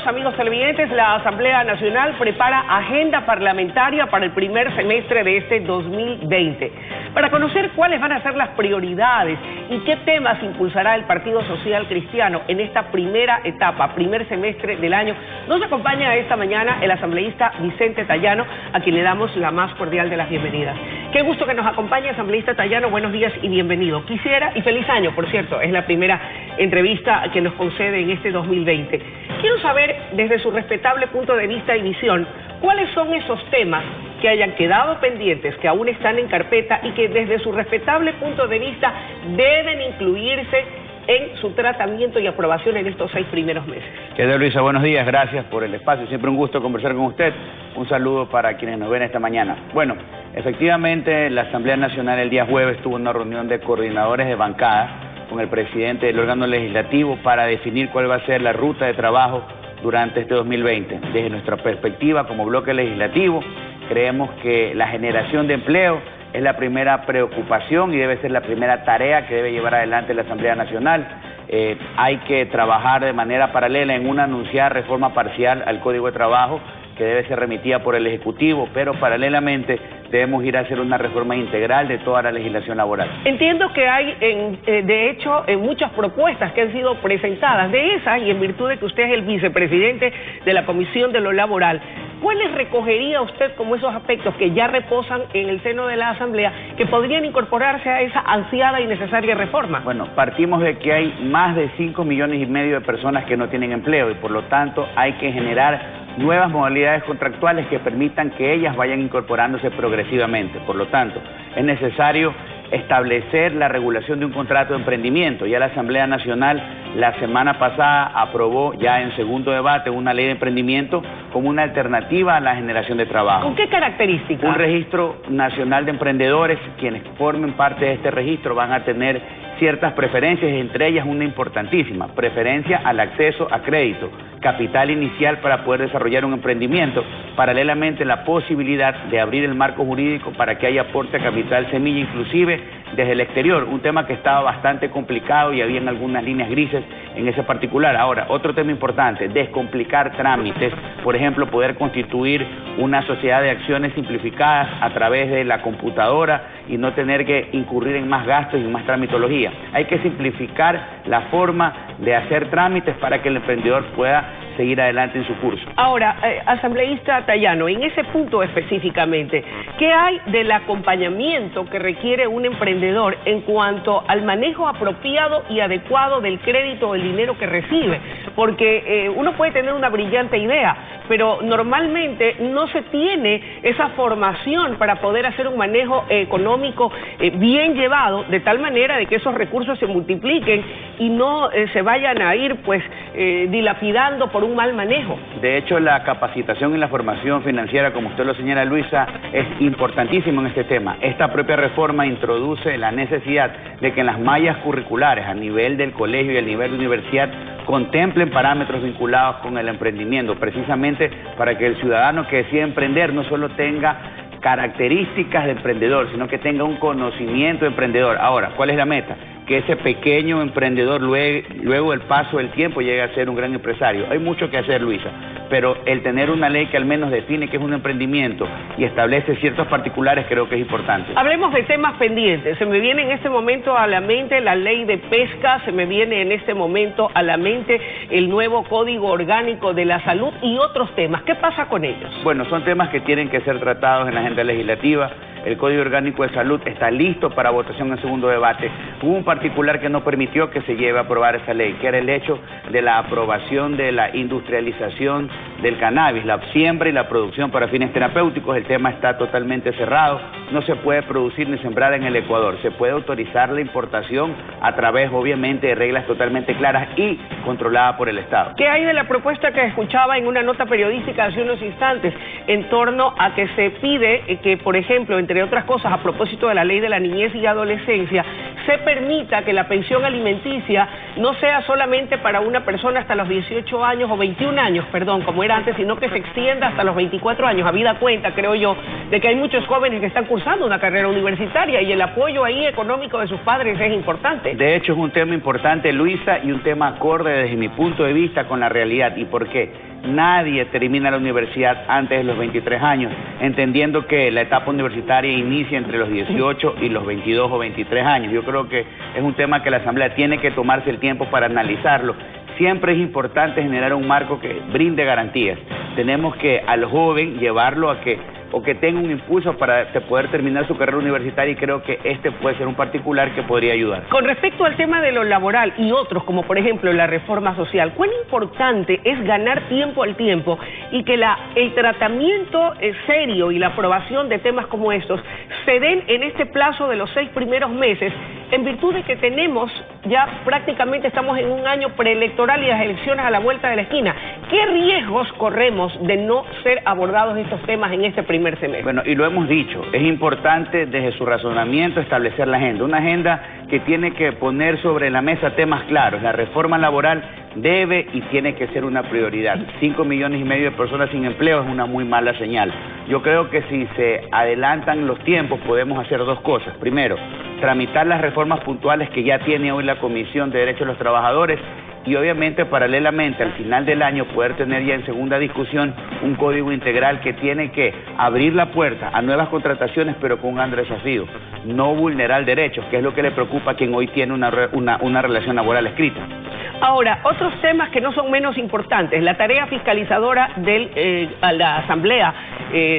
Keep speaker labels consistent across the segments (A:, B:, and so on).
A: amigos televidentes, la Asamblea Nacional prepara agenda parlamentaria para el primer semestre de este 2020. Para conocer cuáles van a ser las prioridades y qué temas impulsará el Partido Social Cristiano en esta primera etapa, primer semestre del año, nos acompaña esta mañana el asambleísta Vicente Tayano, a quien le damos la más cordial de las bienvenidas. Qué gusto que nos acompañe, asambleísta Tayano, buenos días y bienvenido. Quisiera, y feliz año, por cierto, es la primera entrevista que nos concede en este 2020. Quiero saber, desde su respetable punto de vista y visión, cuáles son esos temas que hayan quedado pendientes, que aún están en carpeta y que desde su respetable punto de vista deben incluirse en su tratamiento y aprobación en estos 6 primeros meses.
B: ¿Qué tal, Luisa? Buenos días, gracias por el espacio, siempre un gusto conversar con usted. Un saludo para quienes nos ven esta mañana. Bueno, efectivamente la Asamblea Nacional el día jueves tuvo una reunión de coordinadores de bancada con el presidente del órgano legislativo para definir cuál va a ser la ruta de trabajo durante este 2020. Desde nuestra perspectiva como bloque legislativo, creemos que la generación de empleo es la primera preocupación y debe ser la primera tarea que debe llevar adelante la Asamblea Nacional. Hay que trabajar de manera paralela en una anunciada reforma parcial al Código de Trabajo que debe ser remitida por el Ejecutivo, pero paralelamente debemos ir a hacer una reforma integral de toda la legislación laboral. Entiendo que hay, de hecho, muchas propuestas que han sido presentadas. De esas, y en virtud de que usted es el vicepresidente de la Comisión de lo Laboral, ¿cuáles recogería usted como esos aspectos que ya reposan en el seno de la Asamblea que podrían incorporarse a esa ansiada y necesaria reforma? Bueno, partimos de que hay más de 5,5 millones de personas que no tienen empleo y por lo tanto hay que generar nuevas modalidades contractuales que permitan que ellas vayan incorporándose progresivamente. Por lo tanto, es necesario establecer la regulación de un contrato de emprendimiento. Ya la Asamblea Nacional la semana pasada aprobó ya en segundo debate una ley de emprendimiento como una alternativa a la generación de trabajo. ¿Con qué características? Un registro nacional de emprendedores. Quienes formen parte de este registro van a tener ciertas preferencias, entre ellas una importantísima, preferencia al acceso a crédito, capital inicial para poder desarrollar un emprendimiento, paralelamente la posibilidad de abrir el marco jurídico para que haya aporte a capital semilla, inclusive desde el exterior, un tema que estaba bastante complicado y había algunas líneas grises en ese particular. Ahora, otro tema importante, descomplicar trámites, por ejemplo, poder constituir una sociedad de acciones simplificadas a través de la computadora y no tener que incurrir en más gastos y más tramitología. Hay que simplificar la forma de hacer trámites para que el emprendedor pueda seguir adelante en su curso. Ahora, asambleísta Tayano, en ese punto específicamente, ¿qué hay del acompañamiento que requiere un emprendedor en cuanto al manejo apropiado y adecuado del crédito o el dinero que recibe? Porque uno puede tener una brillante idea, pero normalmente no se tiene esa formación para poder hacer un manejo económico bien llevado, de tal manera de que esos recursos se multipliquen y no se vayan a ir pues dilapidando por un mal manejo. De hecho, la capacitación y la formación financiera, como usted lo señala, Luisa, es importantísimo en este tema. Esta propia reforma introduce la necesidad de que en las mallas curriculares a nivel del colegio y a nivel de universidad contemplen parámetros vinculados con el emprendimiento, precisamente para que el ciudadano que decide emprender no solo tenga características de emprendedor, sino que tenga un conocimiento de emprendedor. Ahora, ¿cuál es la meta? Que ese pequeño emprendedor luego del paso del tiempo llegue a ser un gran empresario. Hay mucho que hacer, Luisa, pero el tener una ley que al menos define qué es un emprendimiento y establece ciertos particulares creo que es importante. Hablemos de temas pendientes. Se me viene en este momento a la mente la ley de pesca, se me viene en este momento a la mente el nuevo Código Orgánico de la Salud y otros temas. ¿Qué pasa con ellos? Bueno, son temas que tienen que ser tratados en la agenda legislativa. El Código Orgánico de Salud está listo para votación en segundo debate. Hubo un particular que no permitió que se lleve a aprobar esa ley, que era el hecho de la aprobación de la industrialización del cannabis, la siembra y la producción para fines terapéuticos. El tema está totalmente cerrado, no se puede producir ni sembrar en el Ecuador. Se puede autorizar la importación a través, obviamente, de reglas totalmente claras y controladas por el Estado. ¿Qué hay de la propuesta que escuchaba en una nota periodística hace unos instantes en torno a que se pide que, por ejemplo, entre otras cosas, a propósito de la ley de la niñez y adolescencia, se permita que la pensión alimenticia
A: no sea solamente para una persona hasta los 18 años o 21 años, perdón, como era antes, sino que se extienda hasta los 24 años, habida cuenta, creo yo, de que hay muchos jóvenes que están cursando una carrera universitaria y el apoyo ahí económico de sus padres es importante.
B: De hecho, es un tema importante, Luisa, y un tema acorde desde mi punto de vista con la realidad. ¿Y por qué? Nadie termina la universidad antes de los 23 años, entendiendo que la etapa universitaria inicia entre los 18 y los 22 o 23 años. Yo creo que es un tema que la Asamblea tiene que tomarse el tiempo para analizarlo. Siempre es importante generar un marco que brinde garantías. Tenemos que al joven llevarlo a que tenga un impulso para poder terminar su carrera universitaria, y creo que este puede ser un particular que podría ayudar.
A: Con respecto al tema de lo laboral y otros, como por ejemplo la reforma social, ¿cuán importante es ganar tiempo al tiempo y que el tratamiento serio y la aprobación de temas como estos se den en este plazo de los 6 primeros meses, en virtud de que tenemos ya prácticamente estamos en un año preelectoral y las elecciones a la vuelta de la esquina? ¿Qué riesgos corremos de no ser abordados estos temas en este primer semestre?
B: Bueno, y lo hemos dicho, es importante desde su razonamiento establecer la agenda, una agenda que tiene que poner sobre la mesa temas claros. La reforma laboral debe y tiene que ser una prioridad. 5,5 millones de personas sin empleo es una muy mala señal. Yo creo que si se adelantan los tiempos podemos hacer dos cosas. Primero, tramitar las reformas puntuales que ya tiene hoy la Comisión de Derechos de los Trabajadores, y obviamente paralelamente al final del año poder tener ya en segunda discusión un código integral que tiene que abrir la puerta a nuevas contrataciones, pero con un gran desafío: no vulnerar derechos, que es lo que le preocupa a quien hoy tiene una relación laboral escrita.
A: Ahora, otros temas que no son menos importantes, la tarea fiscalizadora a la Asamblea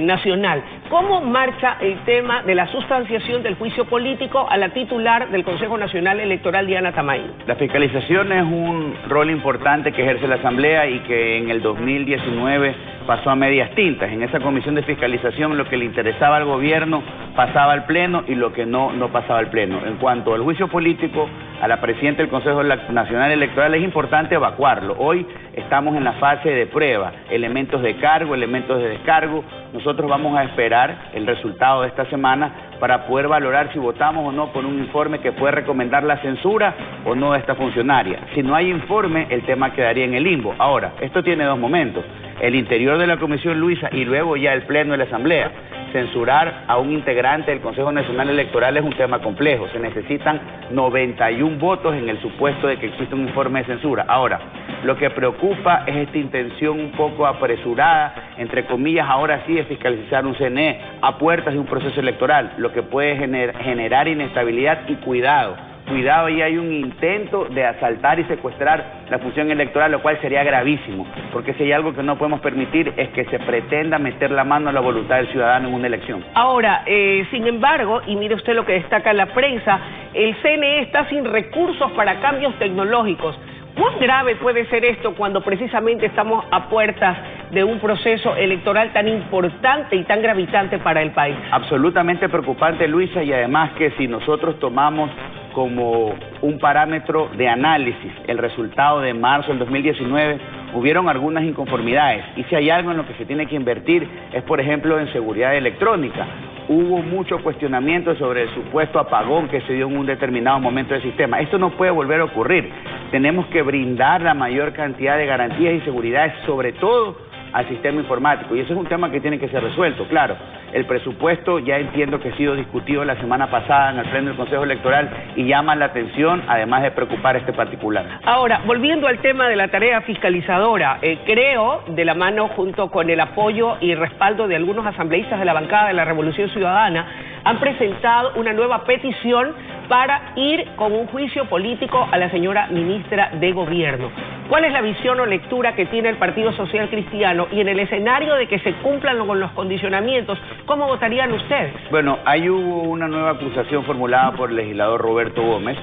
A: Nacional. ¿Cómo marcha el tema de la sustanciación del juicio político a la titular del Consejo Nacional Electoral, Diana Tamay?
B: La fiscalización es un rol importante que ejerce la Asamblea y que en el 2019 pasó a medias tintas. En esa comisión de fiscalización lo que le interesaba al gobierno pasaba al Pleno y lo que no pasaba al Pleno. En cuanto al juicio político a la presidenta del Consejo Nacional Electoral, es importante evacuarlo. Hoy estamos en la fase de prueba, elementos de cargo, elementos de descargo. Nosotros vamos a esperar el resultado de esta semana para poder valorar si votamos o no por un informe que puede recomendar la censura o no de esta funcionaria. Si no hay informe, el tema quedaría en el limbo. Ahora, esto tiene dos momentos: el interior de la Comisión, Luisa, y luego ya el Pleno de la Asamblea. Censurar a un integrante del Consejo Nacional Electoral es un tema complejo. Se necesitan 91 votos en el supuesto de que existe un informe de censura. Ahora, lo que preocupa es esta intención un poco apresurada, entre comillas, ahora sí, de fiscalizar un CNE a puertas de un proceso electoral, lo que puede generar inestabilidad y cuidado, y hay un intento de asaltar y secuestrar la función electoral, lo cual sería gravísimo, porque si hay algo que no podemos permitir es que se pretenda meter la mano a la voluntad del ciudadano en una elección.
A: Ahora, sin embargo, y mire usted lo que destaca la prensa, el CNE está sin recursos para cambios tecnológicos. ¿Cuán grave puede ser esto cuando precisamente estamos a puertas de un proceso electoral tan importante y tan gravitante para el país?
B: Absolutamente preocupante, Luisa, y además que si nosotros tomamos como un parámetro de análisis el resultado de marzo del 2019, hubieron algunas inconformidades, y si hay algo en lo que se tiene que invertir es, por ejemplo, en seguridad electrónica. Hubo mucho cuestionamiento sobre el supuesto apagón que se dio en un determinado momento del sistema. Esto no puede volver a ocurrir. Tenemos que brindar la mayor cantidad de garantías y seguridades, sobre todo al sistema informático, y eso es un tema que tiene que ser resuelto. Claro, el presupuesto ya entiendo que ha sido discutido la semana pasada en el Pleno del Consejo Electoral y llama la atención, además de preocupar este particular.
A: Ahora, volviendo al tema de la tarea fiscalizadora, creo, de la mano junto con el apoyo y respaldo de algunos asambleístas de la bancada de la Revolución Ciudadana, han presentado una nueva petición para ir con un juicio político a la señora ministra de Gobierno. ¿Cuál es la visión o lectura que tiene el Partido Social Cristiano? Y en el escenario de que se cumplan con los condicionamientos, ¿cómo votarían ustedes?
B: Bueno, ahí hubo una nueva acusación formulada por el legislador Roberto Gómez,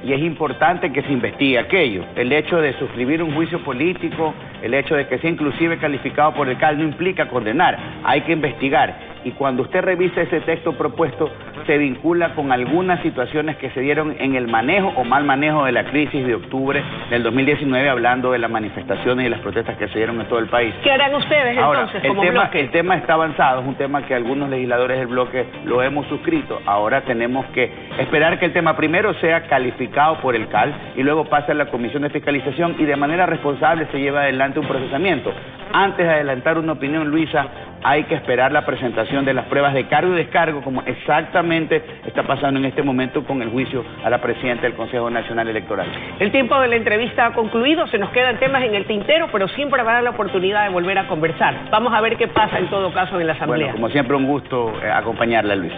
B: y es importante que se investigue aquello. El hecho de suscribir un juicio político, el hecho de que sea inclusive calificado por el CAL no implica condenar, hay que investigar. y cuando usted revisa ese texto propuesto, se vincula con algunas situaciones que se dieron en el manejo o mal manejo de la crisis de octubre del 2019, hablando de las manifestaciones y las protestas que se dieron en todo el país.
A: ¿Qué harán ustedes entonces como bloque?
B: El tema está avanzado, es un tema que algunos legisladores del bloque lo hemos suscrito. Ahora tenemos que esperar que el tema primero sea calificado por el CAL y luego pase a la Comisión de Fiscalización y de manera responsable se lleva adelante un procesamiento. Antes de adelantar una opinión, Luisa, hay que esperar la presentación de las pruebas de cargo y descargo, como exactamente está pasando en este momento con el juicio a la presidenta del Consejo Nacional Electoral.
A: El tiempo de la entrevista ha concluido, se nos quedan temas en el tintero, pero siempre va a dar la oportunidad de volver a conversar. Vamos a ver qué pasa en todo caso en la Asamblea.
B: Bueno, como siempre, un gusto acompañarla, Luisa.